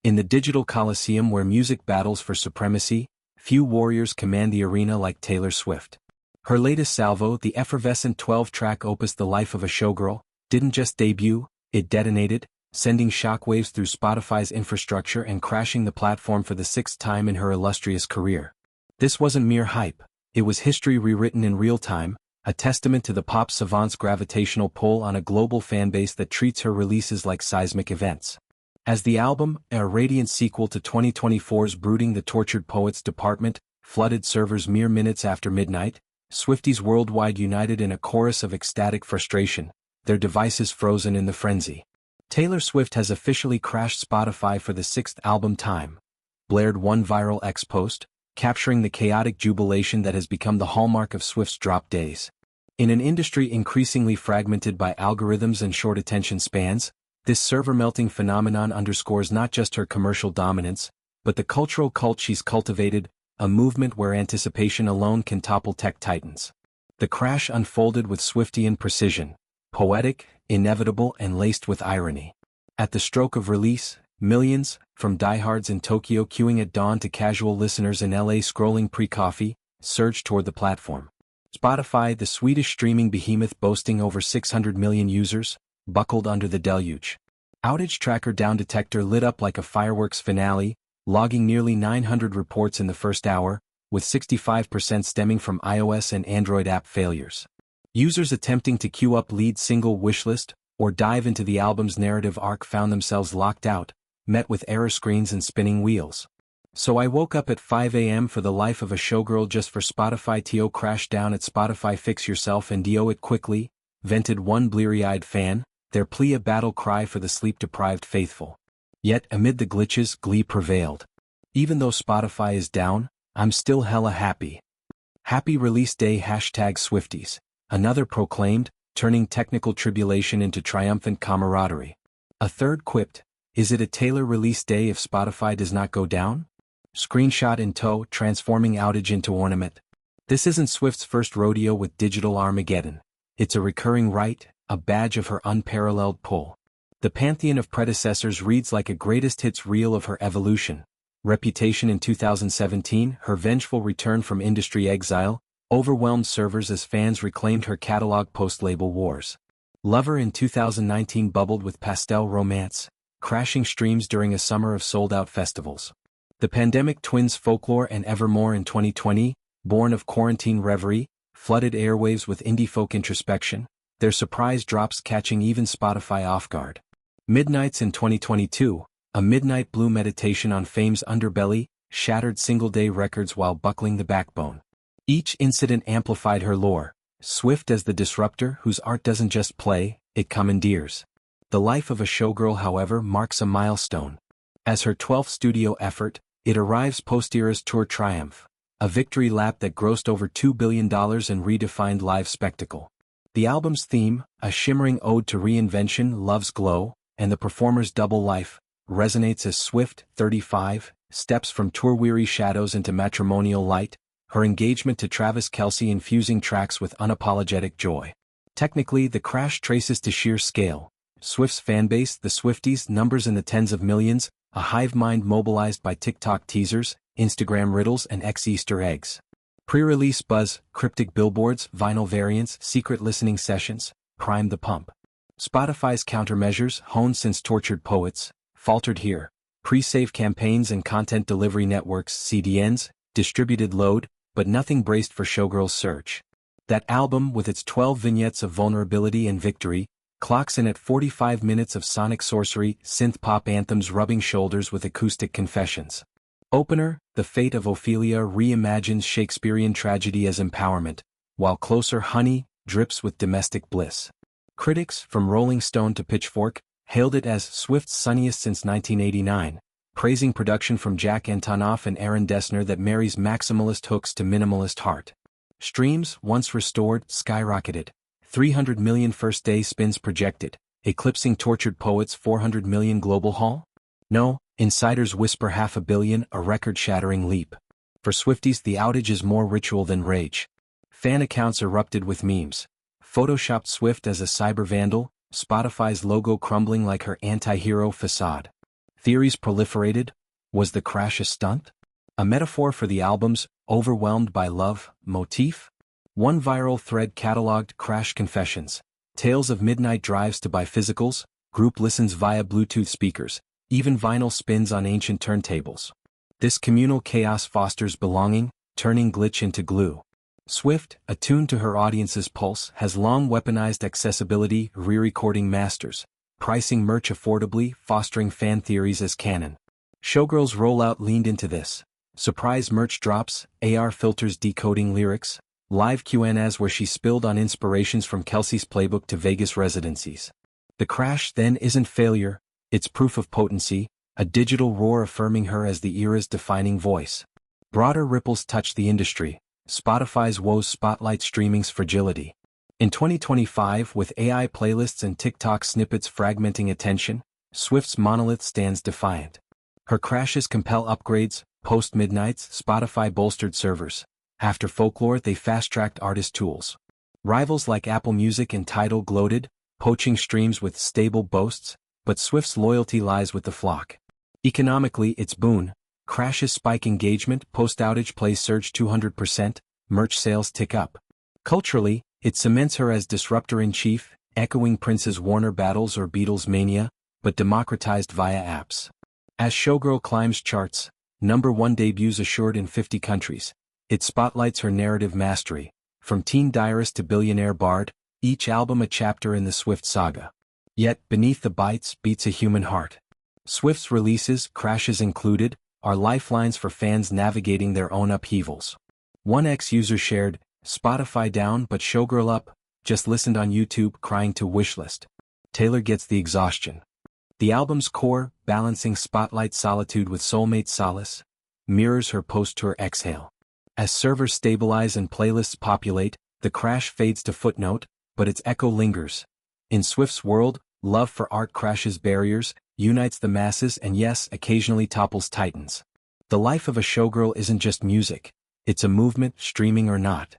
In the digital coliseum where music battles for supremacy, few warriors command the arena like Taylor Swift. Her latest salvo, the effervescent 12-track opus The Life of a Showgirl, didn't just debut, it detonated, sending shockwaves through Spotify's infrastructure and crashing the platform for the 6th time in her illustrious career. This wasn't mere hype, it was history rewritten in real time, a testament to the pop savant's gravitational pull on a global fanbase that treats her releases like seismic events. As the album, a radiant sequel to 2024's brooding The Tortured Poets Department, flooded servers mere minutes after midnight, Swifties worldwide united in a chorus of ecstatic frustration, their devices frozen in the frenzy. Taylor Swift has officially crashed Spotify for the 6th album time, blared one viral X post, capturing the chaotic jubilation that has become the hallmark of Swift's drop days. In an industry increasingly fragmented by algorithms and short attention spans, this server-melting phenomenon underscores not just her commercial dominance, but the cultural cult she's cultivated, a movement where anticipation alone can topple tech titans. The crash unfolded with Swiftian precision, poetic, inevitable and laced with irony. At the stroke of release, millions, from diehards in Tokyo queuing at dawn to casual listeners in LA scrolling pre-coffee, surged toward the platform. Spotify, the Swedish streaming behemoth boasting over 600 million users, buckled under the deluge. Outage tracker DownDetector lit up like a fireworks finale, logging nearly 900 reports in the first hour, with 65% stemming from iOS and Android app failures. Users attempting to queue up lead single wishlist or dive into the album's narrative arc found themselves locked out, met with error screens and spinning wheels. So I woke up at 5 a.m. for The Life of a Showgirl just for Spotify to crash down at Spotify fix yourself and do it quickly, vented one bleary-eyed fan, their plea a battle cry for the sleep-deprived faithful. Yet amid the glitches, glee prevailed. Even though Spotify is down, I'm still hella happy. Happy release day #Swifties. Another proclaimed, turning technical tribulation into triumphant camaraderie. A third quipped, is it a Taylor release day if Spotify does not go down? Screenshot in tow, transforming outage into ornament. This isn't Swift's first rodeo with digital Armageddon. It's a recurring rite, a badge of her unparalleled pull. The pantheon of predecessors reads like a greatest hits reel of her evolution. Reputation in 2017, her vengeful return from industry exile, overwhelmed servers as fans reclaimed her catalog post-label wars. Lover in 2019 bubbled with pastel romance, crashing streams during a summer of sold-out festivals. The pandemic twins Folklore and Evermore in 2020, born of quarantine reverie, flooded airwaves with indie folk introspection, their surprise drops catching even Spotify off guard. Midnights in 2022, a midnight blue meditation on fame's underbelly, shattered single-day records while buckling the backbone. Each incident amplified her lore, Swift as the disruptor whose art doesn't just play, it commandeers. The Life of a Showgirl, however, marks a milestone. As her 12th studio effort, it arrives post-era's tour triumph, a victory lap that grossed over $2 billion and redefined live spectacle. The album's theme, a shimmering ode to reinvention, love's glow, and the performer's double life, resonates as Swift, 35, steps from tour-weary shadows into matrimonial light, her engagement to Travis Kelce infusing tracks with unapologetic joy. Technically, the crash traces to sheer scale. Swift's fanbase, the Swifties, numbers in the tens of millions, a hive mind mobilized by TikTok teasers, Instagram riddles and Easter eggs. Pre-release buzz, cryptic billboards, vinyl variants, secret listening sessions, prime the pump. Spotify's countermeasures, honed since Tortured Poets, faltered here. Pre-save campaigns and content delivery networks, CDNs, distributed load, but nothing braced for Showgirl's surge. That album, with its 12 vignettes of vulnerability and victory, clocks in at 45 minutes of sonic sorcery, synth-pop anthems rubbing shoulders with acoustic confessions. Opener, The Fate of Ophelia reimagines Shakespearean tragedy as empowerment, while Closer Honey drips with domestic bliss. Critics, from Rolling Stone to Pitchfork, hailed it as Swift's sunniest since 1989, praising production from Jack Antonoff and Aaron Dessner that marries maximalist hooks to minimalist heart. Streams, once restored, skyrocketed. 300 million first-day spins projected, eclipsing Tortured Poets' 400 million global haul? No, insiders whisper 500 million, a record-shattering leap. For Swifties, the outage is more ritual than rage. Fan accounts erupted with memes. Photoshopped Swift as a cyber vandal, Spotify's logo crumbling like her anti-hero facade. Theories proliferated. Was the crash a stunt? A metaphor for the album's "overwhelmed by love" motif? One viral thread cataloged crash confessions, tales of midnight drives to buy physicals, group listens via Bluetooth speakers, even vinyl spins on ancient turntables. This communal chaos fosters belonging, turning glitch into glue. Swift, attuned to her audience's pulse, has long weaponized accessibility, re-recording masters, pricing merch affordably, fostering fan theories as canon. Showgirl's rollout leaned into this. Surprise merch drops, AR filters decoding lyrics, live Q&As where she spilled on inspirations from Kelsey's playbook to Vegas residencies. The crash then isn't failure, it's proof of potency, a digital roar affirming her as the era's defining voice. Broader ripples touch the industry. Spotify's woes spotlight streaming's fragility. In 2025, with AI playlists and TikTok snippets fragmenting attention, Swift's monolith stands defiant. Her crashes compel upgrades, post-midnights, Spotify-bolstered servers. After Folklore, they fast-tracked artist tools. Rivals like Apple Music and Tidal gloated, poaching streams with stable boasts, but Swift's loyalty lies with the flock. Economically, it's boon. Crashes spike engagement, post-outage plays surge 200%, merch sales tick up. Culturally, it cements her as disruptor-in-chief, echoing Prince's Warner battles or Beatles mania, but democratized via apps. As Showgirl climbs charts, #1 debuts assured in 50 countries, it spotlights her narrative mastery. From teen diarist to billionaire bard, each album a chapter in the Swift saga. Yet, beneath the bytes beats a human heart. Swift's releases, crashes included, are lifelines for fans navigating their own upheavals. One ex-user shared, "Spotify down but Showgirl up, just listened on YouTube crying to wishlist." Taylor gets the exhaustion. The album's core, balancing spotlight solitude with soulmate solace, mirrors her post-tour exhale. As servers stabilize and playlists populate, the crash fades to footnote, but its echo lingers. In Swift's world, love for art crashes barriers, unites the masses and yes, occasionally topples titans. The life of a showgirl isn't just music, it's a movement, streaming or not.